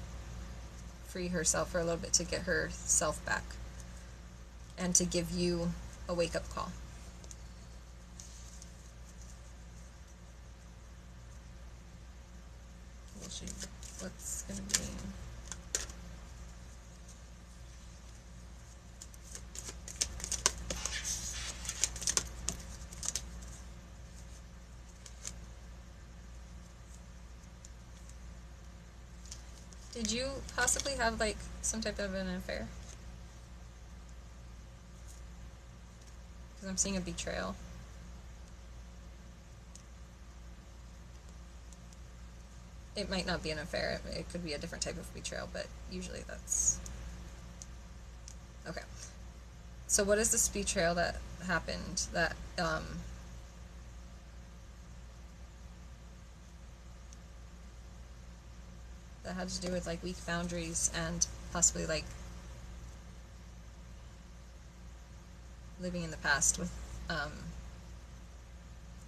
free herself for a little bit to get herself back and to give you a wake-up call. What's gonna be... Did you possibly have, like, some type of an affair? Because I'm seeing a betrayal. It might not be an affair. It could be a different type of betrayal, but usually that's... Okay. So what is this betrayal that happened that, that had to do with, like, weak boundaries and possibly, like, living in the past with,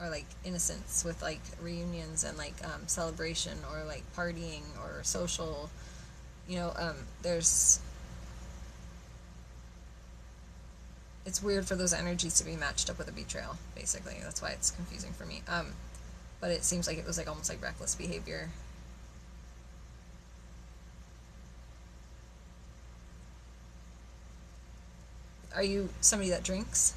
or, like, innocence with, like, reunions and, like, celebration or, like, partying or social, you know, there's... It's weird for those energies to be matched up with a betrayal, basically. That's why it's confusing for me. But it seems like it was, like, almost like reckless behavior. Are you somebody that drinks?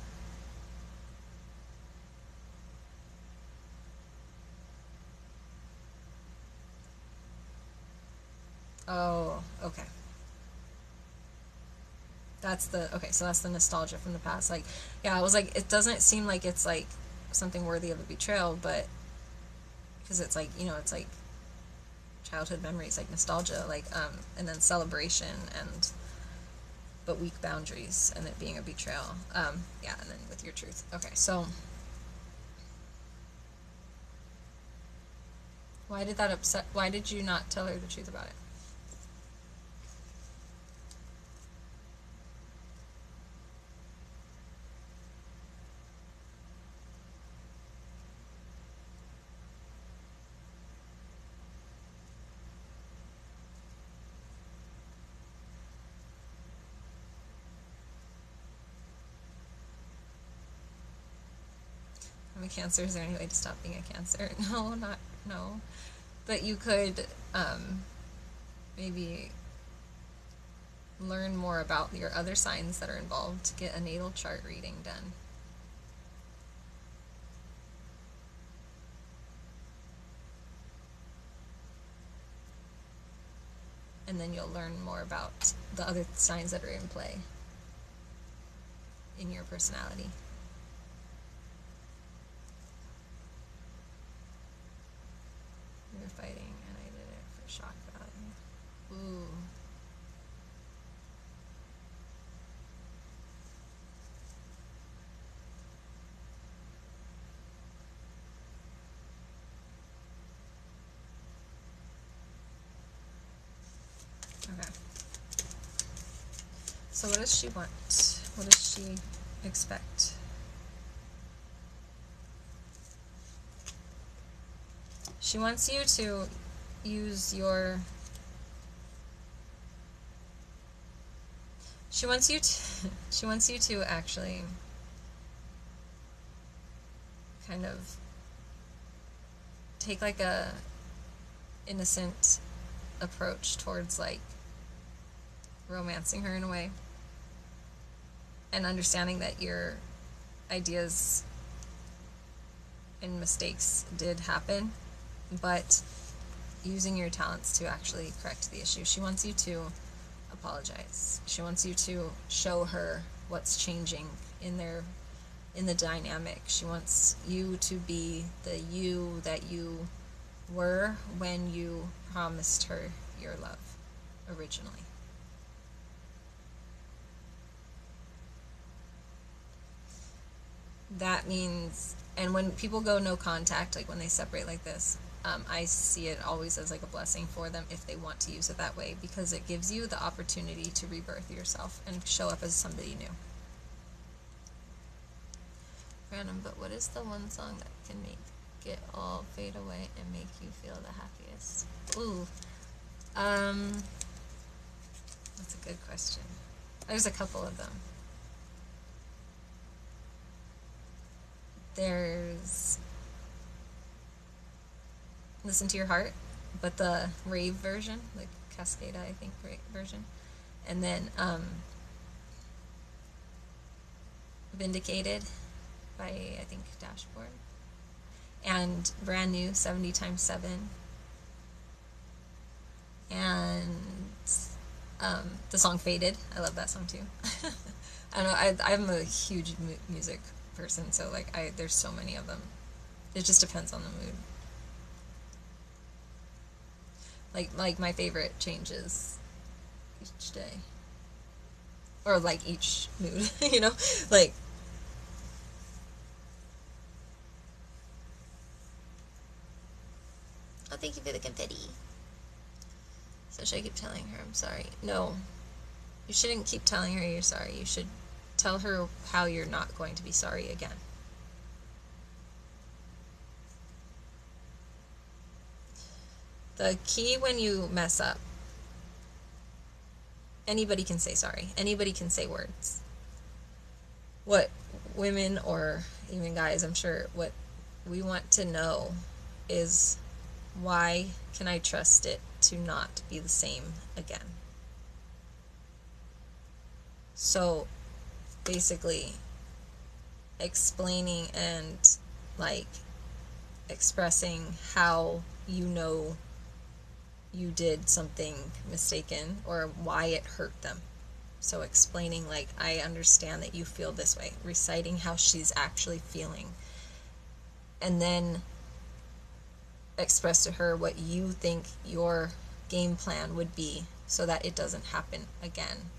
Oh, okay. That's the, okay, so that's the nostalgia from the past. Like, yeah, I was like, it doesn't seem like it's, like, something worthy of a betrayal, but, because it's, like, you know, it's, like, childhood memories, like, nostalgia, like, and then celebration, and, but weak boundaries, and it being a betrayal. Yeah, and then with your truth. Okay, so, why did that upset, why did you not tell her the truth about it? I'm a Cancer. Is there any way to stop being a Cancer? No. But you could, maybe learn more about your other signs that are involved to get a natal chart reading done. And then you'll learn more about the other signs that are in play in your personality. We were fighting and I did it for shock value. Ooh. Okay. So what does she want? What does she expect? She wants you to use your... She wants you to actually kind of take like a innocent approach towards like romancing her in a way, and understanding that your ideas and mistakes did happen, but using your talents to actually correct the issue. She wants you to apologize. She wants you to show her what's changing in the dynamic. She wants you to be the you that you were when you promised her your love originally. That means, and when people go no contact, like when they separate like this, I see it always as like a blessing for them if they want to use it that way, because it gives you the opportunity to rebirth yourself and show up as somebody new. Random, but what is the one song that can make it all fade away and make you feel the happiest? Ooh. That's a good question. There's a couple of them. There's Listen to Your Heart, but the rave version, like Cascada, I think, version. And then Vindicated by, I think, Dashboard. And Brand New, 70 times 7. And the song Faded. I love that song too. I don't know, I'm a huge music person, so like there's so many of them. It just depends on the mood. Like my favorite changes each day, or like each mood, you know, like. Oh, thank you for the confetti. So should I keep telling her I'm sorry? No, you shouldn't keep telling her you're sorry. You should tell her how you're not going to be sorry again. The key when you mess up, anybody can say sorry. Anybody can say words. What women, or even guys, I'm sure, what we want to know is, why can I trust it to not be the same again? So basically explaining and like expressing how you know you did something mistaken or why it hurt them. So explaining, like, I understand that you feel this way, reciting how she's actually feeling, and then express to her what you think your game plan would be so that it doesn't happen again,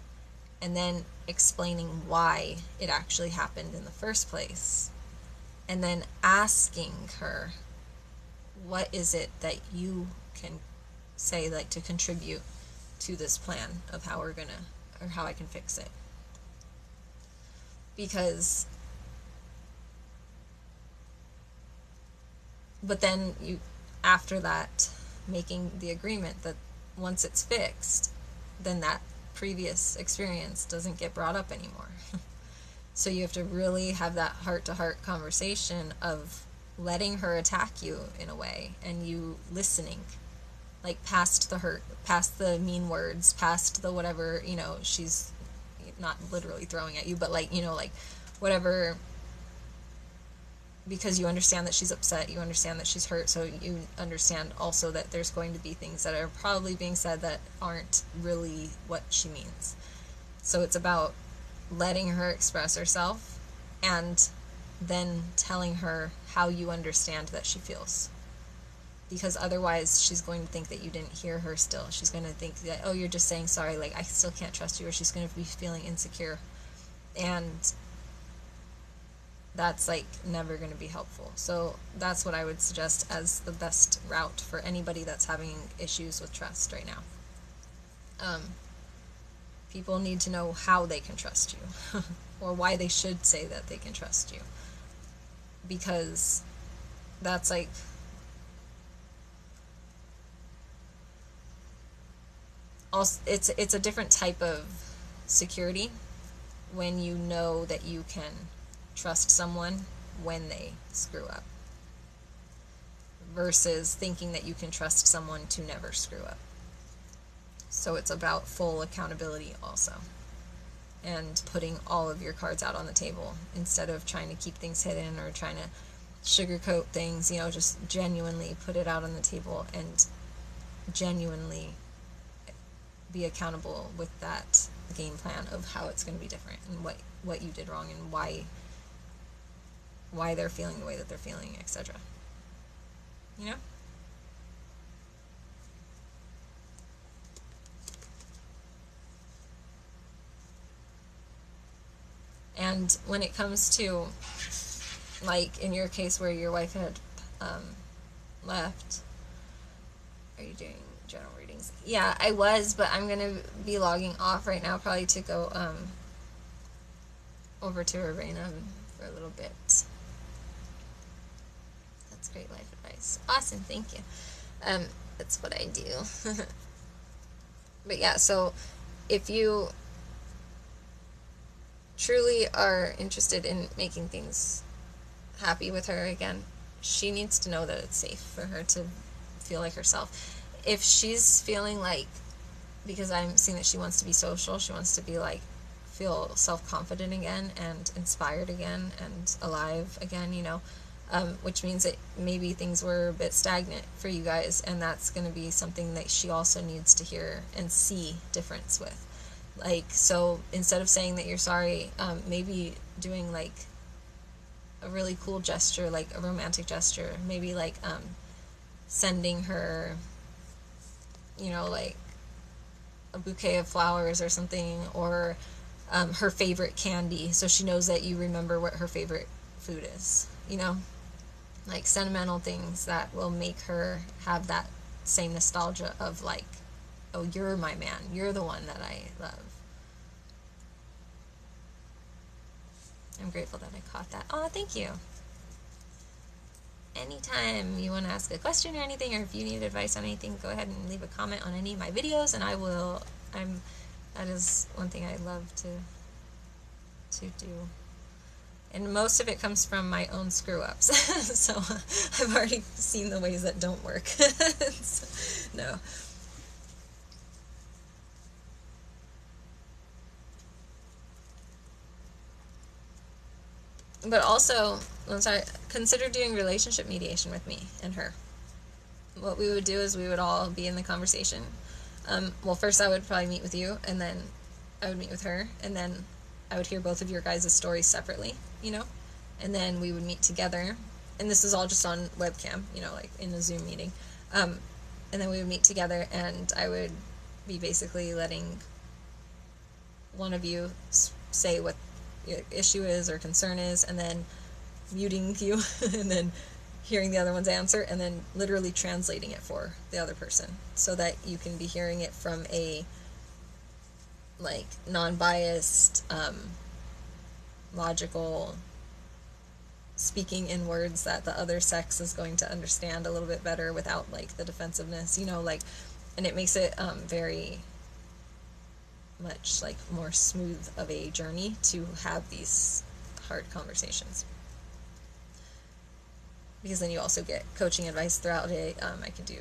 and then explaining why it actually happened in the first place, and then asking her, what is it that you can say, like, to contribute to this plan of how we're gonna, or how I can fix it. Because, but then you, after that, making the agreement that once it's fixed, then that previous experience doesn't get brought up anymore. So you have to really have that heart-to-heart conversation of letting her attack you in a way, and you listening like past the hurt, past the mean words, past the whatever, you know, she's not literally throwing at you, but like, you know, like whatever, because you understand that she's upset, you understand that she's hurt, so you understand also that there's going to be things that are probably being said that aren't really what she means. So it's about letting her express herself and then telling her how you understand that she feels. Because otherwise she's going to think that you didn't hear her still. She's going to think that, oh, you're just saying sorry, like I still can't trust you, or she's going to be feeling insecure. And that's like never going to be helpful. So that's what I would suggest as the best route for anybody that's having issues with trust right now. People need to know how they can trust you or why they should say that they can trust you, because that's like also it's a different type of security when you know that you can trust someone when they screw up versus thinking that you can trust someone to never screw up. So it's about full accountability also, and putting all of your cards out on the table instead of trying to keep things hidden or trying to sugarcoat things. You know, just genuinely put it out on the table and genuinely be accountable with that game plan of how it's going to be different and what you did wrong and why they're feeling the way that they're feeling, etc. You know? And when it comes to, like in your case where your wife had left, are you doing general readings? Yeah, I was, but I'm going to be logging off right now, probably to go over to Arena for a little bit. That's great life advice. Awesome, thank you. That's what I do. But yeah, so if you truly are interested in making things happy with her again, she needs to know that it's safe for her to feel like herself. If she's feeling like, because I'm seeing that she wants to be social, she wants to be like, feel self-confident again and inspired again and alive again, you know, which means that maybe things were a bit stagnant for you guys, and that's going to be something that she also needs to hear and see difference with. Like, so instead of saying that you're sorry, maybe doing like a really cool gesture, like a romantic gesture, maybe like sending her, you know, like a bouquet of flowers or something, or her favorite candy, so she knows that you remember what her favorite food is, you know, like sentimental things that will make her have that same nostalgia of like, oh, you're my man, you're the one that I love. I'm grateful that I caught that. Oh, thank you. Anytime you want to ask a question or anything, or if you need advice on anything, go ahead and leave a comment on any of my videos, and that is one thing I love to do. And most of it comes from my own screw-ups. So I've already seen the ways that don't work. So, no. But also, consider doing relationship mediation with me and her. What we would do is we would all be in the conversation. Well, first I would probably meet with you, and then I would meet with her, and then I would hear both of your guys' stories separately, you know? And then we would meet together, and this is all just on webcam, you know, like in a Zoom meeting. And then we would meet together, and I would be basically letting one of you say what your issue is or concern is, and then muting you, and then hearing the other one's answer, and then literally translating it for the other person, so that you can be hearing it from a like non-biased, logical, speaking in words that the other sex is going to understand a little bit better without like the defensiveness, you know, like, and it makes it very much like more smooth of a journey to have these hard conversations. because then you also get coaching advice throughout it. I could do,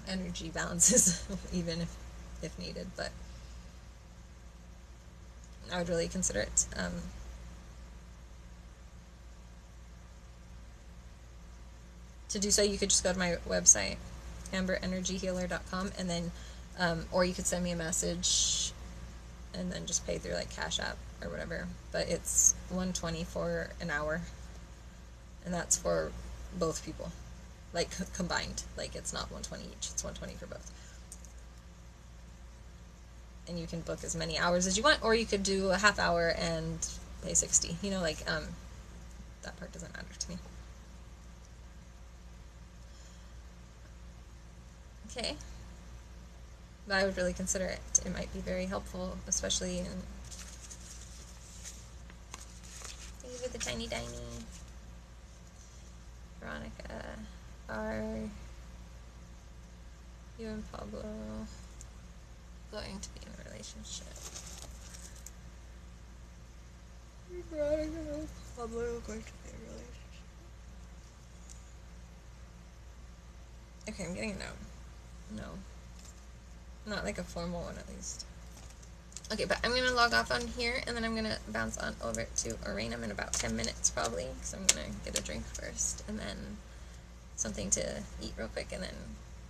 energy balances even if needed, but I would really consider it. To do so, you could just go to my website, AmberEnergyHealer.com, and then, or you could send me a message and then just pay through like Cash App or whatever. But it's $120 for an hour, and that's for both people, like combined. Like it's not $120 each; it's $120 for both. And you can book as many hours as you want, or you could do a half hour and pay $60. That part doesn't matter to me. Okay. But I would really consider it. It might be very helpful, especially in... Thank you for the tiny. Veronica. Are you and Pablo going to be in a relationship? Veronica and Pablo are going to be in a relationship. Okay, I'm getting a no. No. Not like a formal one, at least. Okay, but I'm going to log off on here, and then I'm going to bounce on over to Oranum in about 10 minutes, probably, because I'm going to get a drink first, and then something to eat real quick, and then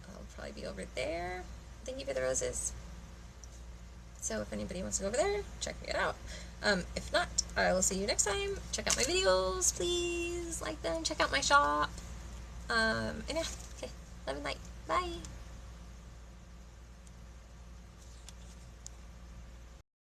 I'll probably be over there. Thank you for the roses. So if anybody wants to go over there, check it out. If not, I will see you next time. Check out my videos, please. Like them. Check out my shop. And yeah, okay. Love and light. Bye.